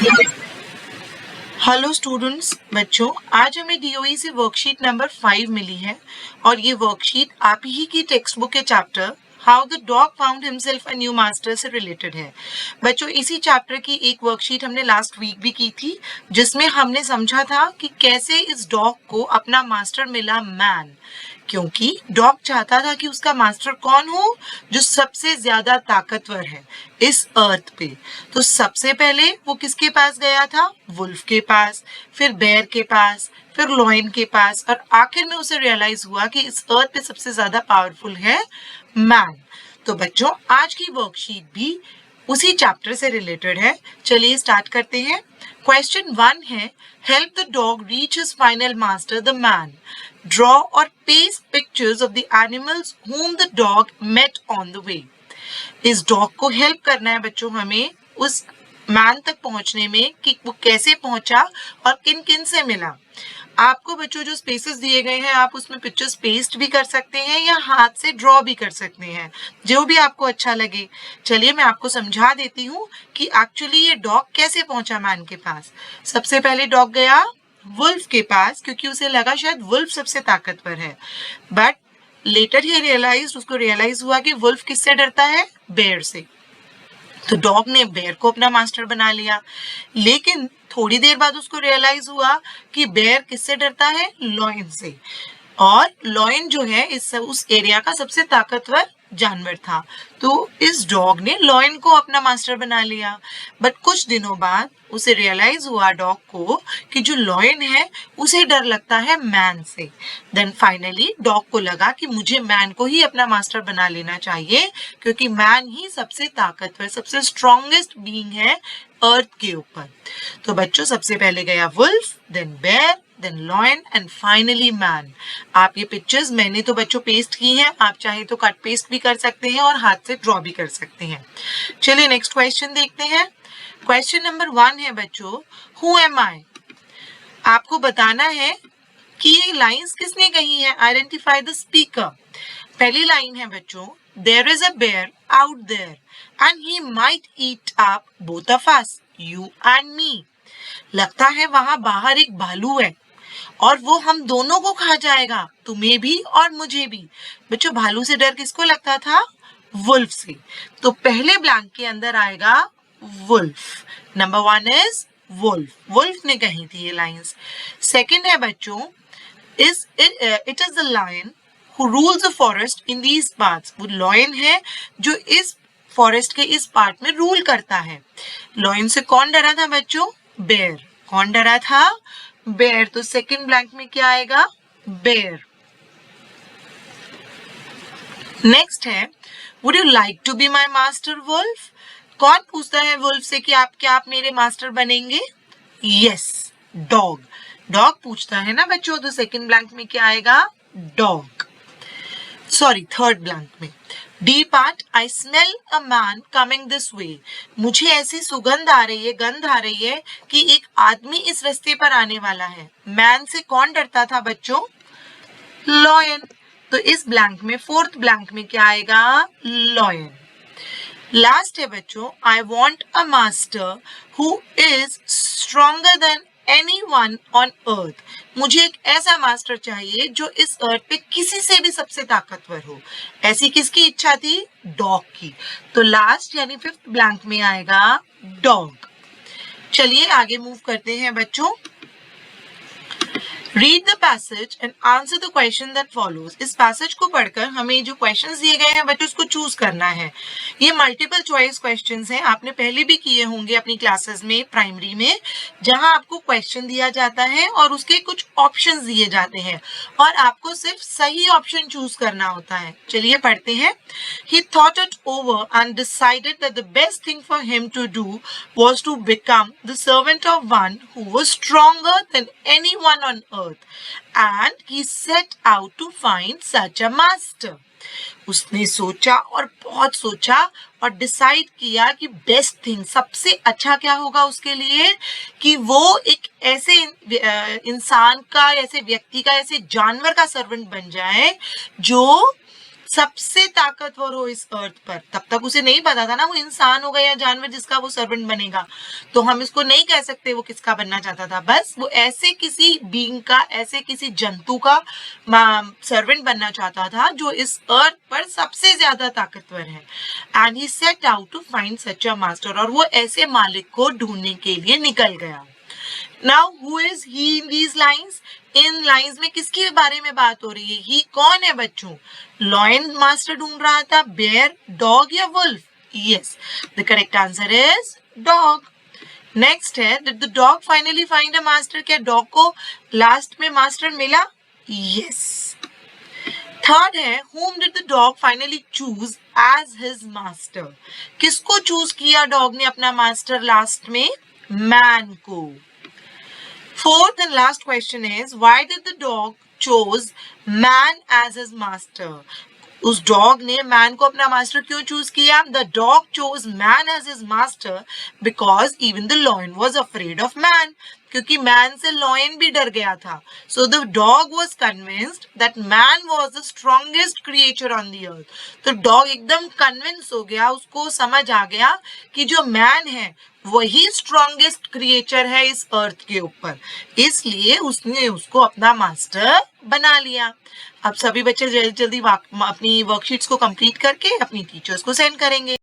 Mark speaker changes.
Speaker 1: Hello students, बच्चों आज हमें डीओई से वर्कशीट नंबर 5 मिली है और ये वर्कशीट आप ही की टेक्स्ट बुक के chapter how the dog found himself a new master से रिलेटेड है। बच्चों इसी चैप्टर की एक वर्कशीट हमने लास्ट वीक भी की थी जिसमें हमने समझा था कि कैसे इस डॉग को अपना मास्टर मिला मैन, क्योंकि डॉग चाहता था कि उसका मास्टर कौन हो, जो सबसे ज्यादा ताकतवर है इस अर्थ पे। तो सबसे पहले वो किसके पास गया था? वुल्फ के पास, फिर बेयर के पास, फिर लॉयन के पास, और आखिर में उसे रियलाइज हुआ कि इस अर्थ पे सबसे ज्यादा पावरफुल है मैन। तो बच्चों आज की वर्कशीट भी उसी चैप्टर से रिलेटेड है। चलिए स्टार्ट करते हैं। क्वेश्चन 1 है, help the dog reach his final master the man. Draw और paste pictures of the animals whom the dog met on the way। इस डॉग को हेल्प करना है बच्चों हमें उस मैन तक पहुंचने में कि वो कैसे पहुंचा और किन किन से मिला। आपको बच्चों जो स्पेसेस दिए गए हैं आप उसमें पिक्चर्स पेस्ट भी कर सकते हैं या हाथ से ड्रॉ भी कर सकते हैं, जो भी आपको अच्छा लगे। चलिए मैं आपको समझा देती हूँ कि एक्चुअली ये डॉग कैसे पहुंचा मैन के पास। सबसे पहले डॉग गया वुल्फ के पास क्योंकि उसे लगा शायद वुल्फ सबसे ताकतवर है, बट लेटर ही उसको रियलाइज हुआ कि वुल्फ किससे डरता है? बेयर से। तो डॉग ने बेयर को अपना मास्टर बना लिया, लेकिन थोड़ी देर बाद उसको रियलाइज हुआ कि बेयर किससे डरता है? लॉयन से। और लॉयन जो है उस एरिया का सबसे ताकतवर जानवर था। तो इस डॉग ने लॉयन को अपना मास्टर बना लिया, बट कुछ दिनों बाद उसे रियलाइज हुआ डॉग को कि जो लॉयन है उसे डर लगता है मैन से। देन फाइनली डॉग को लगा कि मुझे मैन को ही अपना मास्टर बना लेना चाहिए क्योंकि मैन ही सबसे ताकतवर, सबसे स्ट्रॉन्गेस्ट बीइंग है अर्थ के ऊपर। तो बच्चों सबसे पहले गया wolf, then bear, then lion and finally man. आप ये पिक्चर्स मैंने तो बच्चों पेस्ट की हैं, आप चाहे तो कट पेस्ट भी कर सकते हैं और हाथ से ड्रॉ भी कर सकते हैं। चलिए नेक्स्ट क्वेश्चन देखते हैं। क्वेश्चन नंबर 1 है बच्चों, हु एम आई। आपको बताना है कि ये लाइंस किसने कही है। Identify the speaker. पहली लाइन है बच्चों, there is a bear out there and he might eat up both of us, you and me. लगता है वहां बाहर एक भालू है और वो हम दोनों को खा जाएगा, तुम्हें भी और मुझे भी। बच्चों भालू से डर किसको लगता था? वुल्फ से। तो पहले ब्लैंक के अंदर आएगा wolf. Number 1 is wolf, wolf ने कही थी ये लाइंस। सेकंड है बच्चों, it is the lion who rules the forest in these parts। वो लॉयन है जो इस फॉरेस्ट के इस पार्ट में रूल करता है। लॉयन से कौन डरा था बच्चों? बेयर। कौन डरा था? बेयर। तो सेकंड ब्लैंक में क्या आएगा? बेयर। नेक्स्ट है, would you like to be my master wolf. कौन पूछता है वुल्फ से कि क्या आप मेरे मास्टर बनेंगे? Yes, dog. डॉग पूछता है ना बच्चों, तो सेकंड ब्लैंक में क्या आएगा? डॉग। सॉरी, थर्ड ब्लैंक में D part, I smell a man coming this way. मुझे ऐसी सुगंध आ रही है, गंध आ रही है कि एक आदमी इस रास्ते पर आने वाला है। मैन से कौन डरता था बच्चों? लॉयन। तो इस ब्लैंक में, फोर्थ ब्लैंक में क्या आएगा? लॉयन। लास्ट है बच्चों, I want a master who is stronger than anyone on earth। मुझे एक ऐसा मास्टर चाहिए जो इस अर्थ पे किसी से भी सबसे ताकतवर हो। ऐसी किसकी इच्छा थी? डॉग की। तो लास्ट यानी फिफ्थ ब्लैंक में आएगा डॉग। चलिए आगे मूव करते हैं बच्चों। Read the passage and answer the question that follows। इस पैसेज को पढ़कर हमें जो क्वेश्चंस दिए गए हैं बच्चों उसको चूज करना है। ये मल्टीपल चॉइस क्वेश्चंस हैं, आपने पहले भी किए होंगे अपनी क्लासेस में प्राइमरी में, जहां आपको क्वेश्चन दिया जाता है और उसके कुछ ऑप्शंस दिए जाते हैं और आपको सिर्फ सही ऑप्शन चूज करना होता है। चलिए पढ़ते हैं। He thought it over and decided that the best thing for him to do was to become the servant of one who was stronger than anyone on earth, and he set out to find such a master। उसने सोचा और बहुत सोचा और decide किया कि best thing, सबसे अच्छा क्या होगा उसके लिए, कि वो एक ऐसे इंसान का, ऐसे व्यक्ति का, ऐसे जानवर का सर्वेंट बन जाए जो सबसे ताकतवर हो इस अर्थ पर। तब तक उसे नहीं पता था ना वो इंसान होगा या जानवर जिसका वो सर्वेंट बनेगा, तो हम इसको नहीं कह सकते वो किसका बनना चाहता था। बस वो ऐसे किसी बीइंग का, ऐसे किसी जंतु का सर्वेंट बनना चाहता था जो इस अर्थ पर सबसे ज्यादा ताकतवर है। And he set out to find such a master, और वो ऐसे मालिक को ढूंढने के लिए निकल गया। Now who is he in these lines? In lines में किसके बारे में बात हो रही है? ही कौन है बच्चों? लॉयन मास्टर ढूंढ रहा था, बेयर, डॉग या wolf? Yes, the correct answer is dog. Next है, did the dog finally find a master? क्या डॉग को लास्ट में मास्टर मिला? यस। थर्ड है, whom did the dog finally choose as his master? किसको चूज किया डॉग ने अपना मास्टर लास्ट में? मैन को। Fourth and last question is, why did the dog chose man as his master? उस dog ने man को अपना मास्टर क्यों चूज किया? The dog chose man as his master because even the lion was afraid of man, क्योंकि man से lion भी डर गया था। So the dog was convinced that man was the strongest creature on the earth. तो dog एकदम convince हो गया, उसको समझ आ गया कि जो मैन है वही स्ट्रॉन्गेस्ट क्रिएचर है इस अर्थ के ऊपर, इसलिए उसने उसको अपना मास्टर बना लिया। अब सभी बच्चे जल्दी जल्दी अपनी वर्कशीट्स को कंप्लीट करके अपनी टीचर्स को सेंड करेंगे।